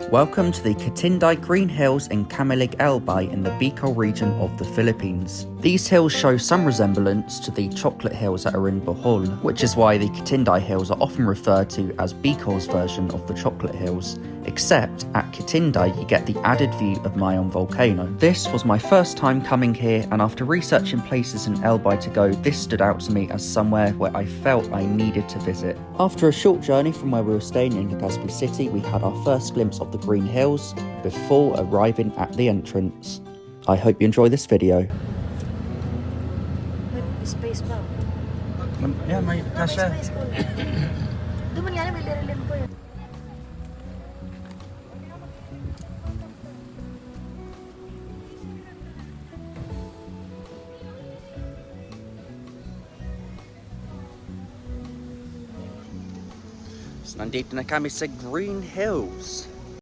Welcome to the Quitinday Green Hills in Camilig Albay in the Bicol region of the Philippines. These hills show some resemblance to the chocolate hills that are in Bohol, which is why the Quitinday hills are often referred to as Bicol's version of the chocolate hills, except at Quitinday you get the added view of Mayon volcano. This was my first time coming here, and after researching places in Albay to go, this stood out to me as somewhere where I felt I needed to visit. After a short journey from where we were staying in Legazpi City, we had our first glimpse of the Green Hills before arriving at the entrance. I hope you enjoy this video. May space ba? Yeah, may kasha. May space ko. Doon nga may lirilim ko yun. So, nandito na kami sa Green Hills.